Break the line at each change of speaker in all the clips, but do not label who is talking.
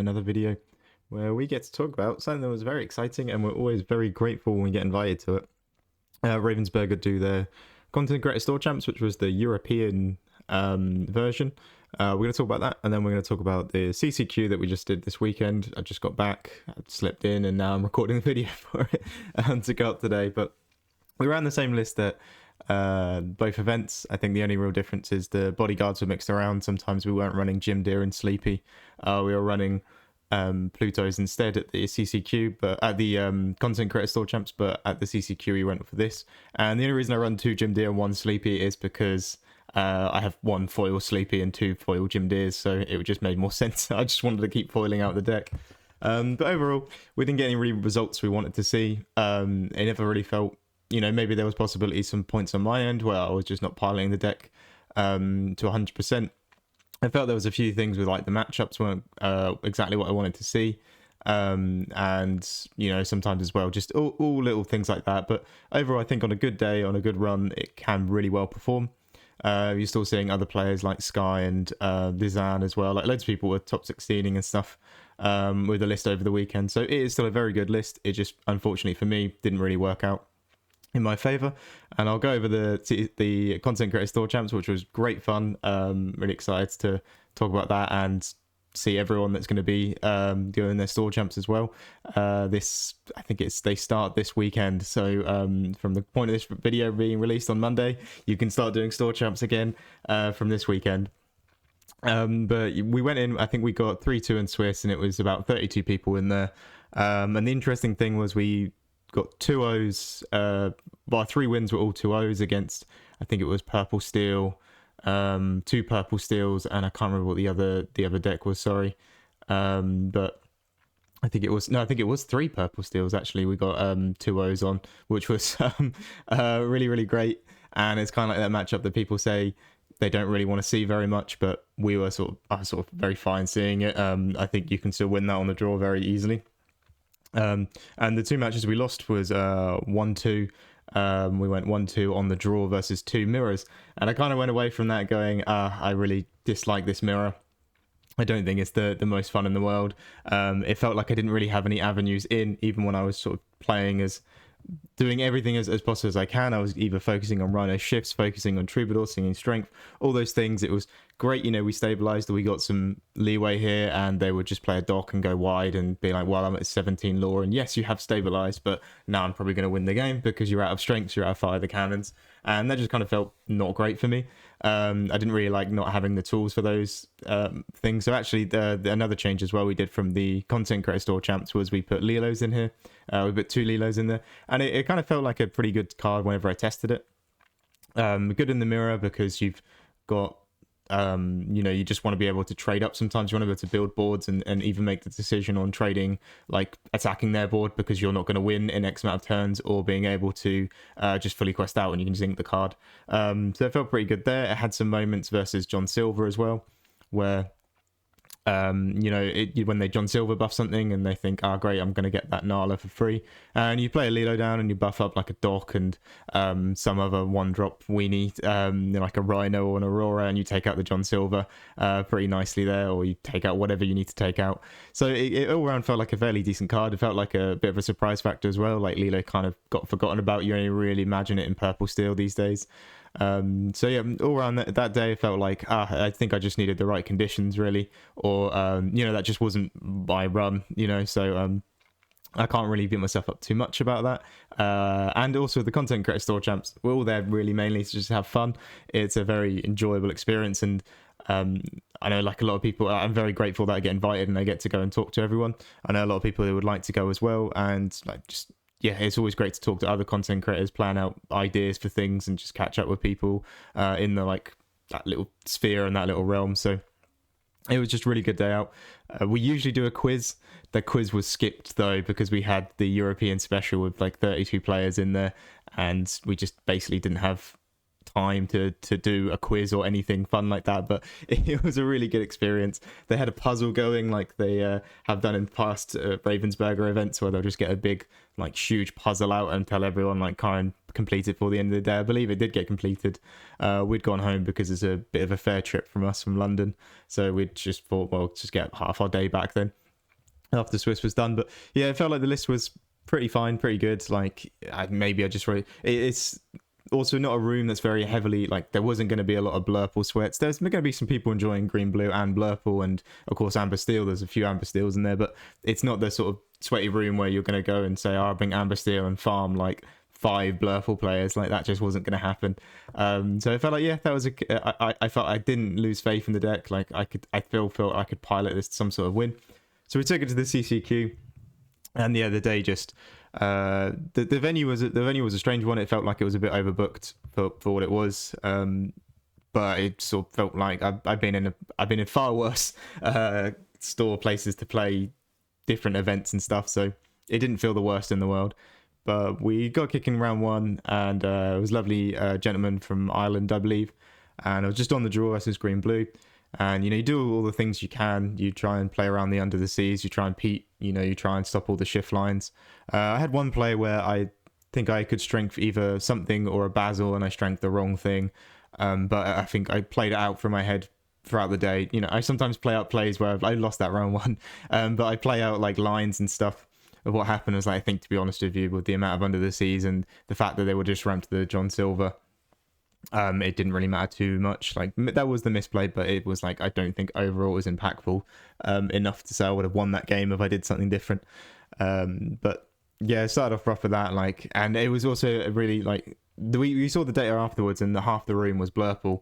another video where we get to talk about something that was very exciting, and we're always very grateful when we get invited to it. Ravensburger do their Content Creator Store Champs, which was the European version. We're going to talk about that, and then we're going to talk about the CCQ that we just did this weekend. I just got back, I slipped in, and now I'm recording the video for it to go up today. But we ran the same list at both events. I think the only real difference is the bodyguards were mixed around. Sometimes we weren't running Jim Deere and Sleepy. We were running Plutos instead at the CCQ, but at the Content Creator Store Champs, but at the CCQ we went for this. And the only reason I run 2 Jim Deere and 1 Sleepy is because I have 1 foil Sleepy and 2 foil Jim Deers, so it just made more sense. I just wanted to keep foiling out the deck. But overall, we didn't get any really results we wanted to see. It never really felt, maybe there was possibility some points on my end where I was just not piloting the deck to 100%. I felt there was a few things with like the matchups weren't exactly what I wanted to see. And sometimes as well, just all little things like that. But overall, I think on a good day, on a good run, it can really well perform. You're still seeing other players like Sky and Lizanne as well. Like loads of people were top 16ing and stuff with the list over the weekend. So it is still a very good list. It just, unfortunately for me, didn't really work out in my favor. And I'll go over the Content Creator Store Champs, which was great fun. Really excited to talk about that and see everyone that's going to be doing their store champs as well. I think they start this weekend. So from the point of this video being released on Monday, you can start doing store champs again from this weekend. But we went in, I think we got 3-2 in Swiss, and it was about 32 people in there. And the interesting thing was we got 2-0s, 3 wins were all 2-0s against, I think it was Purple Steel, 2 Purple Steels, and I can't remember what the other deck was, sorry. But I think it was 3 Purple Steels actually we got 2-0s on, which was really, really great. And it's kind of like that matchup that people say they don't really want to see very much, but we were sort of very fine seeing it. I think you can still win that on the draw very easily. And the 2 matches we lost was 1-2. We went 1-2 on the draw versus 2 mirrors, and I kind of went away from that going, I really dislike this mirror. I don't think it's the most fun in the world. It felt like I didn't really have any avenues in, even when I was sort of playing as doing everything as possible as I can. I was either focusing on Rhino shifts, focusing on Troubadour, singing strength, all those things. It was great, we stabilized, we got some leeway here, and they would just play a dock and go wide and be like, well, I'm at 17 lore, and yes, you have stabilized, but now I'm probably going to win the game because you're out of strengths, you're out of fire the cannons. And that just kind of felt not great for me. I didn't really like not having the tools for those things. So actually, another change as well we did from the Content Creator Store Champs was we put Lilos in here. We put 2 Lilos in there, and it kind of felt like a pretty good card whenever I tested it. Good in the mirror because you've got, you just want to be able to trade up. Sometimes you want to be able to build boards and even make the decision on trading, like attacking their board because you're not going to win in X amount of turns, or being able to just fully quest out and you can just ink the card. So it felt pretty good there. It had some moments versus John Silver as well, where when they John Silver buff something and they think, great, I'm going to get that Nala for free, and you play a Lilo down and you buff up like a Doc and some other 1-drop weenie, like a Rhino or an Aurora, and you take out the John Silver pretty nicely there, or you take out whatever you need to take out. So it all around felt like a fairly decent card. It felt like a bit of a surprise factor as well, like Lilo kind of got forgotten about. You only really imagine it in Purple Steel these days. So yeah, all around that day it felt like I think I just needed the right conditions really, or that just wasn't my run, so I can't really beat myself up too much about that. And also the Content Creator Store Champs, we're all there really mainly to just have fun. It's a very enjoyable experience, and I know like a lot of people, I'm very grateful that I get invited and I get to go and talk to everyone. I know a lot of people who would like to go as well, and like just it's always great to talk to other content creators, plan out ideas for things, and just catch up with people in the that little sphere and that little realm. So it was just a really good day out. We usually do a quiz. The quiz was skipped though because we had the European special with like 32 players in there, and we just basically didn't have time to do a quiz or anything fun like that. But it was a really good experience. They had a puzzle going like they have done in past Ravensburger events, where they'll just get a big like huge puzzle out and tell everyone like kind of complete it for the end of the day. I believe it did get completed. We'd gone home because it's a bit of a fair trip from us from London, so we'd just thought, well, just get half our day back then. after Swiss was done. But yeah, it felt like the list was pretty fine, pretty good. Like maybe I just really it's also not a room that's very heavily like there wasn't going to be a lot of Blurple sweats. There's going to be some people enjoying green blue and Blurple, and of course Amber Steel. There's a few Amber Steels in there, but it's not the sort of sweaty room where you're going to go and say, "Oh, I'll bring Amber Steel and farm like 5 Blurple players." Like that just wasn't going to happen. So I felt like that was I felt I didn't lose faith in the deck. Like I felt I could pilot this to some sort of win. So we took it to the CCQ, and the day just the venue was a strange one. It felt like it was a bit overbooked for what it was. But it sort of felt like I've been in far worse store places to play different events and stuff. So it didn't feel the worst in the world. But we got kicking round 1, and it was lovely gentleman from Ireland, I believe. And I was just on the draw versus green blue. And, you do all the things you can. You try and play around the under the seas. You try and peat. You try and stop all the shift lines. I had one play where I think I could strength either something or a Basil, and I strength the wrong thing. But I think I played it out from my head throughout the day. I sometimes play out plays where I lost that round 1. But I play out like lines and stuff of what happened. As I think, to be honest with you, with the amount of under the seas and the fact that they were just ramped to the John Silver, it didn't really matter too much. Like that was the misplay, but it was like I don't think overall it was impactful enough to say I would have won that game if I did something different. But yeah, it started off rough with that, like, and it was also a really like we saw the data afterwards, and half the room was Blurple,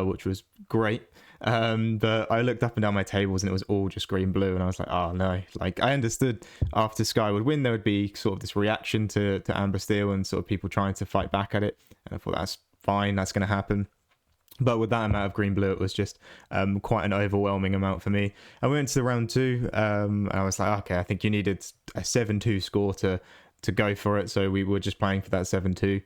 which was great. But I looked up and down my tables, and it was all just green blue, and I was like, oh no. Like I understood after Sky would win, there would be sort of this reaction to Amber Steel and sort of people trying to fight back at it, and I thought that's fine, that's going to happen. But with that amount of green blue, it was just quite an overwhelming amount for me. And we went to the round 2, and I was like, okay, I think you needed a 7-2 score to go for it. So we were just playing for that 7-2.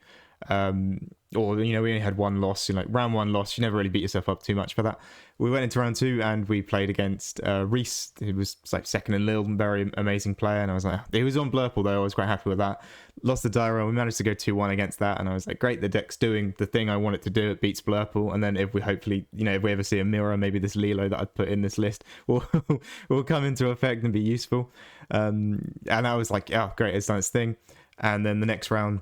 Or we only had one loss. Like round 1 loss, you never really beat yourself up too much for that. We went into round 2 and we played against Reese, who was like second in Lille, very amazing player. And I was like, he was on Blurple though. I was quite happy with that. Lost the Dyro. We managed to go 2-1 against that, and I was like, great, the deck's doing the thing I want it to do. It beats Blurple, and then if we hopefully, if we ever see a mirror, maybe this Lilo that I'd put in this list will come into effect and be useful. And I was like, oh great, it's done its thing. And then the next round,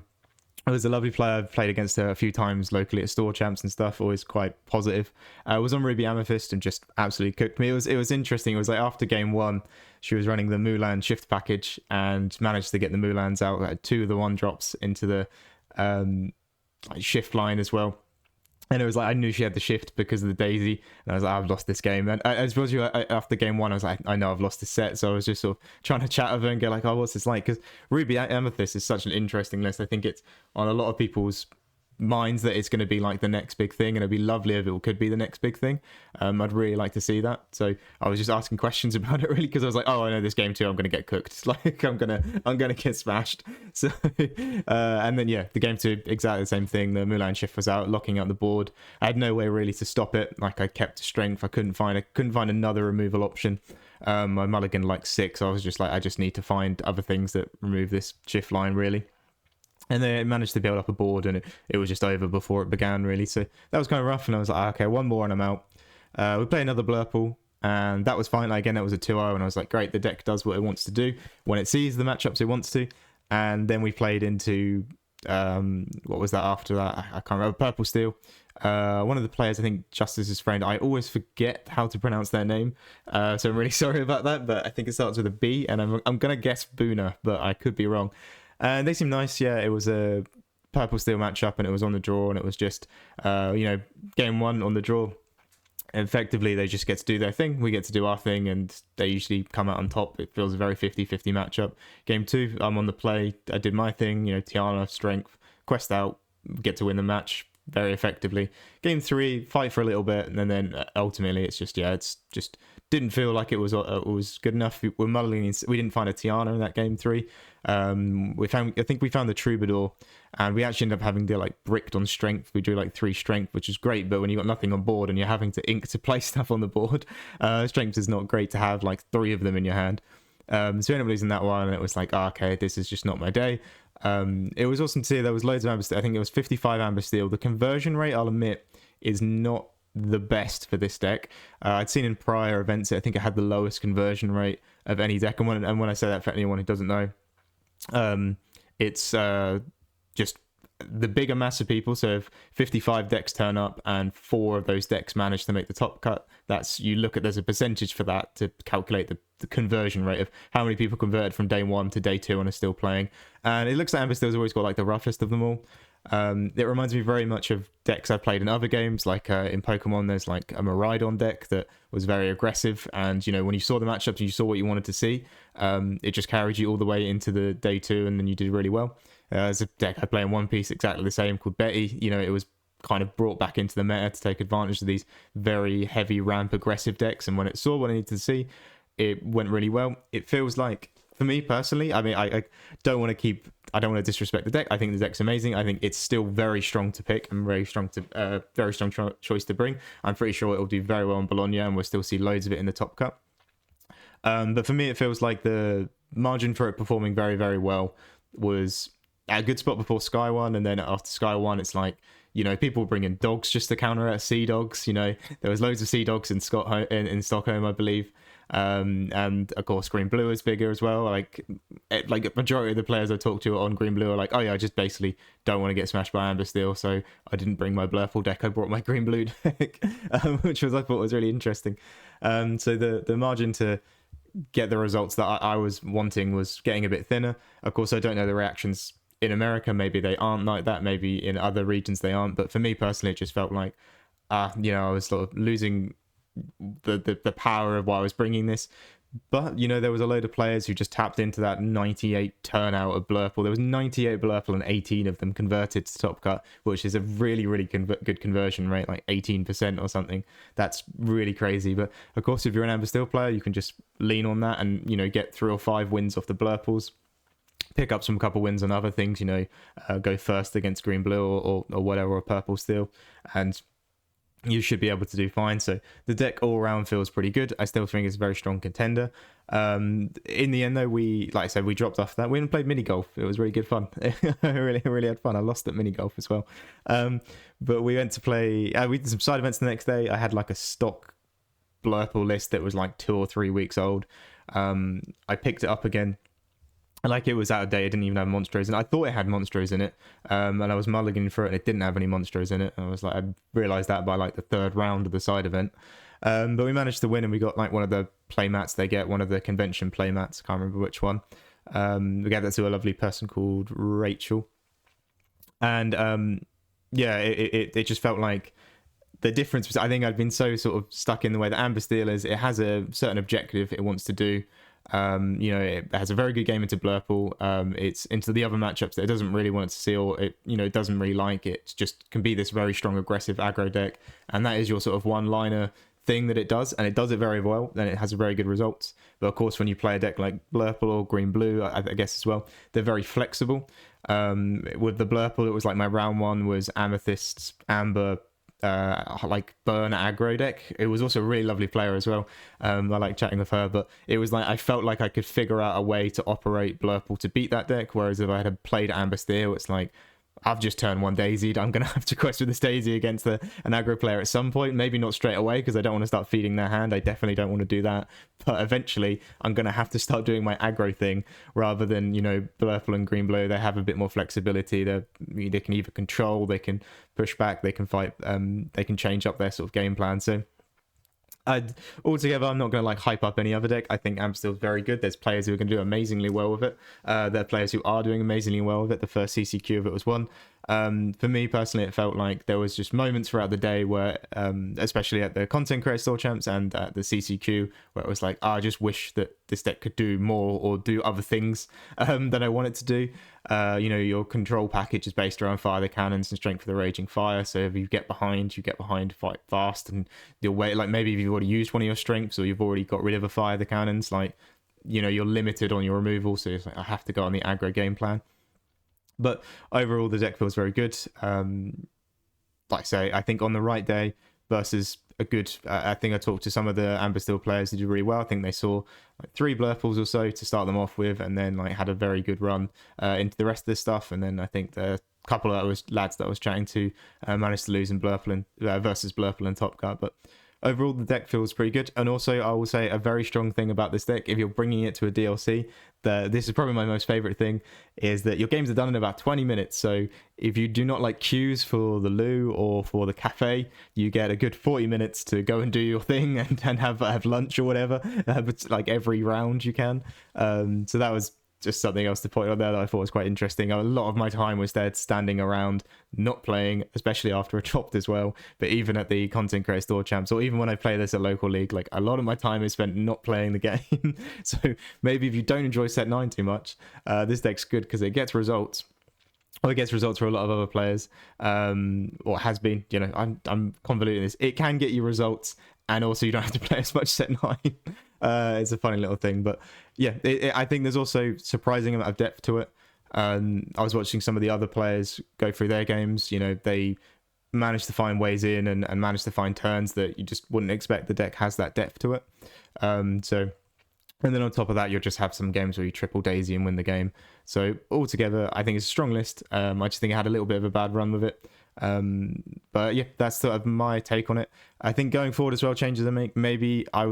it was a lovely player. I've played against her a few times locally at store champs and stuff. Always quite positive. I was on Ruby Amethyst and just absolutely cooked me. It was interesting. It was like after game 1, she was running the Mulan shift package and managed to get the Mulans out. Like 2 of the 1-drops into the shift line as well. And it was like I knew she had the shift because of the Daisy, and I was like, I've lost this game. And I suppose after game 1, I was like, I know I've lost this set. So I was just sort of trying to chat with her and go like, oh, what's this like? Because Ruby Amethyst is such an interesting list. I think it's on a lot of people's minds that it's going to be like the next big thing, and it'd be lovely if it could be the next big thing. I'd really like to see that. So I was just asking questions about it really, because I was like, oh, I know this game too, I'm going to get cooked. It's like I'm gonna get smashed. So and then the game 2, exactly the same thing. The Mulan shift was out, locking out the board. I had no way really to stop it. Like I kept strength. I couldn't find another removal option. I mulliganed like 6. I was just like, I just need to find other things that remove this shift line really. And then it managed to build up a board, and it was just over before it began, really. So that was kind of rough, and I was like, okay, one more and I'm out. We play another Blurple, and that was fine. Like, again, that was a 2-0, and I was like, great, the deck does what it wants to do when it sees the matchups it wants to. And then we played into, what was that after that? I can't remember, Purple Steel. One of the players, I think Justice's friend, I always forget how to pronounce their name. So I'm really sorry about that, but I think it starts with a B, and I'm going to guess Boona, but I could be wrong. And they seem nice. Yeah, it was a Purple Steel matchup, and it was on the draw, and it was just, game 1 on the draw. Effectively, they just get to do their thing. We get to do our thing, and they usually come out on top. It feels a very 50-50 matchup. Game 2, I'm on the play. I did my thing. Tiana, strength, quest out, get to win the match very effectively. Game 3, fight for a little bit, and then ultimately, it's just didn't feel like it was good enough. We're muddling. We didn't find a Tiana in that game 3. I think we found the Troubadour, and we actually ended up having to like bricked on strength. We drew like 3 strength, which is great, but when you got nothing on board and you're having to ink to play stuff on the board, strength is not great to have like 3 of them in your hand. So we ended up losing that one, and it was like, okay, this is just not my day. It was awesome to see there was loads of Amber Steel. I think it was 55 Amber Steel. The conversion rate, I'll admit, is not the best for this deck. I'd seen in prior events, I think it had the lowest conversion rate of any deck. And when I say that, for anyone who doesn't know, it's just the bigger mass of people. So if 55 decks turn up and 4 of those decks manage to make the top cut, that's, you look at, there's a percentage for that to calculate the conversion rate of how many people converted from day 1 to day 2 and are still playing. And it looks like Amberstill's always got like the roughest of them all. It reminds me very much of decks I've played in other games, like in Pokemon there's like a Miraidon deck that was very aggressive, and when you saw the matchups and you saw what you wanted to see, it just carried you all the way into the day 2, and then you did really well. There's a deck I play in One Piece exactly the same called Betty. It was kind of brought back into the meta to take advantage of these very heavy ramp aggressive decks, and when it saw what I needed to see, it went really well. It feels like, for me personally, I mean, I don't want to disrespect the deck. I think the deck's amazing. I think it's still very strong to pick and very strong choice to bring. I'm pretty sure it'll do very well in Bologna, and we'll still see loads of it in the top cut. But for me, it feels like the margin for it performing very, very well was at a good spot before Sky 1, and then after Sky 1, it's like, people bring in dogs just to counter out Sea Dogs. There was loads of Sea Dogs in Stockholm, I believe. And of course Green Blue is bigger as well. Like a majority of the players I talked to on Green Blue are like, oh yeah, I just basically don't want to get smashed by Amberstill, so I didn't bring my Blurple deck, I brought my Green Blue deck. Which I thought was really interesting. So the margin to get the results that I was wanting was getting a bit thinner. Of course, I don't know the reactions in America. Maybe they aren't like that, maybe in other regions they aren't, but for me personally it just felt like I was sort of losing the power of why I was bringing this. But there was a load of players who just tapped into that 98 turnout of Blurple. There was 98 Blurple and 18 of them converted to top cut, which is a really, really good conversion rate, like 18% or something. That's really crazy. But of course, if you're an Amberstill player, you can just lean on that and get 3 or 5 wins off the Blurples, pick up some couple wins on other things, go first against Green Blue or whatever, or Purple Steel, and you should be able to do fine. So the deck all around feels pretty good. I still think it's a very strong contender. In the end though, we dropped off that. We even played mini golf. It was really good fun. I really had fun. I lost at mini golf as well. But we went to play, we did some side events the next day. I had like a stock Blurple list that was like 2 or 3 weeks old. I picked it up again. Like, it was out of date. It didn't even have Monstros in it. I thought it had Monstros in it, and I was mulliganing through it, and it didn't have any Monstros in it. I was like, I realised that by like the 3rd round of the side event. But we managed to win, and we got like one of the playmats they get, one of the convention playmats. I can't remember which one. We gave that to a lovely person called Rachel, and it just felt like the difference was, I think I'd been so sort of stuck in the way that Ambersteel is. It has a certain objective it wants to do. It has a very good game into Blurple. It's into the other matchups that it doesn't really want to see, or it doesn't really like. It just can be this very strong aggressive aggro deck, and that is your sort of one-liner thing that it does, and it does it very well, and it has very good results. But of course, when you play a deck like Blurple or Green Blue, I guess as well, they're very flexible. With the Blurple, it was like my round 1 was Amethyst, Amber, like burn aggro deck. It was also a really lovely player as well. I like chatting with her, but it was like I felt like I could figure out a way to operate Blurple to beat that deck, whereas if I had played Ambersteel, it's like, I've just turned 1 daisied. I'm going to have to quest with this daisy against an aggro player at some point. Maybe not straight away, because I don't want to start feeding their hand. I definitely don't want to do that. But eventually, I'm going to have to start doing my aggro thing, rather than, Blurple and Green Blue. They have a bit more flexibility. They can either control, they can push back, they can fight, they can change up their sort of game plan. So altogether, I'm not going to like hype up any other deck. I think Ambersteel's very good. There's players who are going to do amazingly well with it. There are players who are doing amazingly well with it. The first CCQ of it was won. For me personally, it felt like there was just moments throughout the day where, especially at the Content Creator Store Champs and at the CCQ, where it was like, I just wish that this deck could do more or do other things that I want it to do. Your control package is based around Fire the Cannons and Strength for the Raging Fire. So if you get behind, fight fast, and you'll wait. Like, maybe if you've already used one of your strengths, or you've already got rid of a Fire the Cannons, like, you're limited on your removal. So it's like, I have to go on the aggro game plan. But overall, the deck feels very good. Like I say, I think on the right day versus a good, I think I talked to some of the Ambersteel players who did really well. I think they saw like 3 Blurples or so to start them off with, and then like had a very good run into the rest of this stuff. And then I think the couple of lads that I was chatting to managed to lose in Blurple versus Blurple and Top Cut, but overall the deck feels pretty good. And also I will say a very strong thing about this deck, if you're bringing it to a DLC, this is probably my most favorite thing, is that your games are done in about 20 minutes. So if you do not like queues for the loo or for the cafe, you get a good 40 minutes to go and do your thing and have lunch or whatever, but like every round you can. So that was just something else to point out there that I thought was quite interesting. A lot of my time was there standing around, not playing, especially after a chopped as well. But even at the Content Creator Store Champs, or even when I play this at local league, like a lot of my time is spent not playing the game. So maybe if you don't enjoy set 9 too much, this deck's good because it gets results. Or it gets results for a lot of other players, or has been. You know, I'm convoluting this. It can get you results, and also you don't have to play as much set 9. It's a funny little thing, but yeah, I think there's also surprising amount of depth to it. I was watching some of the other players go through their games. You know, they managed to find ways in and managed to find turns that you just wouldn't expect the deck has that depth to it. And then on top of that, you'll just have some games where you triple daisy and win the game. So altogether, I think it's a strong list. I just think it had a little bit of a bad run with it. But yeah, that's sort of my take on it. I think going forward as well, changes I make. Maybe I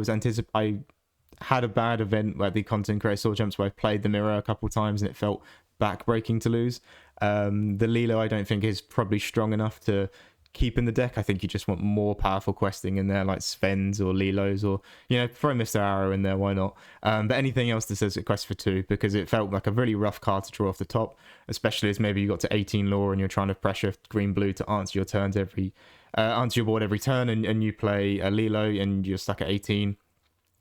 had a bad event where the Content Creator Store Champs where I played the mirror a couple of times and it felt back-breaking to lose. The Lilo I don't think is probably strong enough to keep in the deck. I think you just want more powerful questing in there, like Svens or Lilos, or, you know, throw Mr. Arrow in there, why not? But anything else that says it quest for 2, because it felt like a really rough card to draw off the top, especially as maybe you got to 18 lore and you're trying to pressure green-blue to answer your turns answer your board every turn, and you play a Lilo and you're stuck at 18.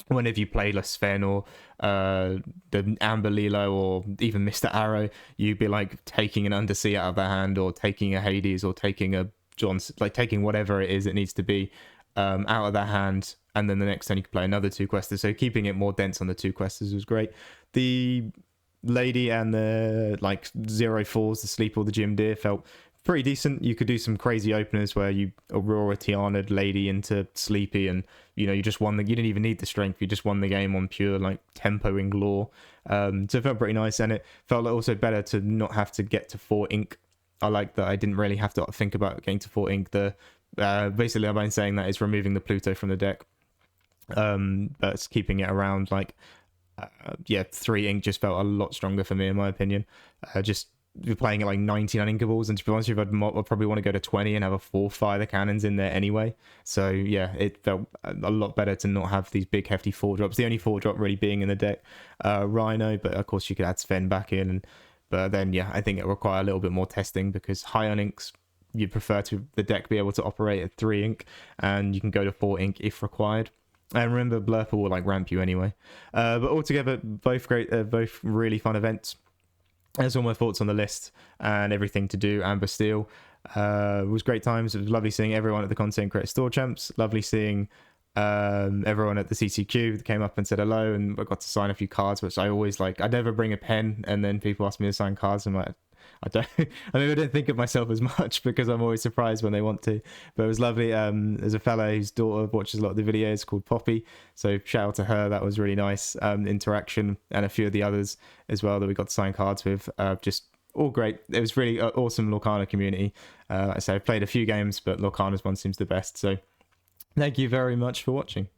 Whenever you play a Sven or the Amber Lilo or even Mr. Arrow, you'd be like taking an Undersea out of their hand, or taking a Hades, or taking a John's, like taking whatever it is it needs to be out of their hand, and then the next turn you can play another 2 questers. So keeping it more dense on the 2 questers was great. The Lady and the like 0-4s, the Sleep or the Jim Deer, felt pretty decent. You could do some crazy openers where you Aurora Tiana'd Lady into Sleepy, and you know, you just won you didn't even need the strength, you just won the game on pure like tempoing lore. So it felt pretty nice, and it felt also better to not have to get to 4 ink. I like that I didn't really have to think about getting to 4 ink. Basically, I've been saying that is removing the Pluto from the deck, but it's keeping it around like 3 ink just felt a lot stronger for me, in my opinion. Just you're playing at like 99 inkables, and to be honest with you, I'd probably want to go to 20 and have a 4 fire cannons in there anyway. So yeah, it felt a lot better to not have these big hefty 4 drops. The only 4 drop really being in the deck, Rhino, but of course you could add Sven back in, but then yeah, I think it require a little bit more testing, because high on inks you'd prefer to the deck be able to operate at 3 ink, and you can go to 4 ink if required. And remember, Blurple will like ramp you anyway. But altogether, both great, both really fun events. That's all my thoughts on the list and everything to do. Amber Steel was great times. It was lovely seeing everyone at the Content Creator Store Champs. Lovely seeing everyone at the CCQ that came up and said hello, and I got to sign a few cards, which I always like. I never bring a pen, and then people ask me to sign cards, and I'm like, I don't think of myself as much, because I'm always surprised when they want to. But it was lovely. There's a fella whose daughter watches a lot of the videos called Poppy, so shout out to her. That was really nice interaction, and a few of the others as well that we got to sign cards with. Just all great. It was really awesome Lorcana community. Like I say, I've played a few games, but Lorcana's one seems the best. So thank you very much for watching.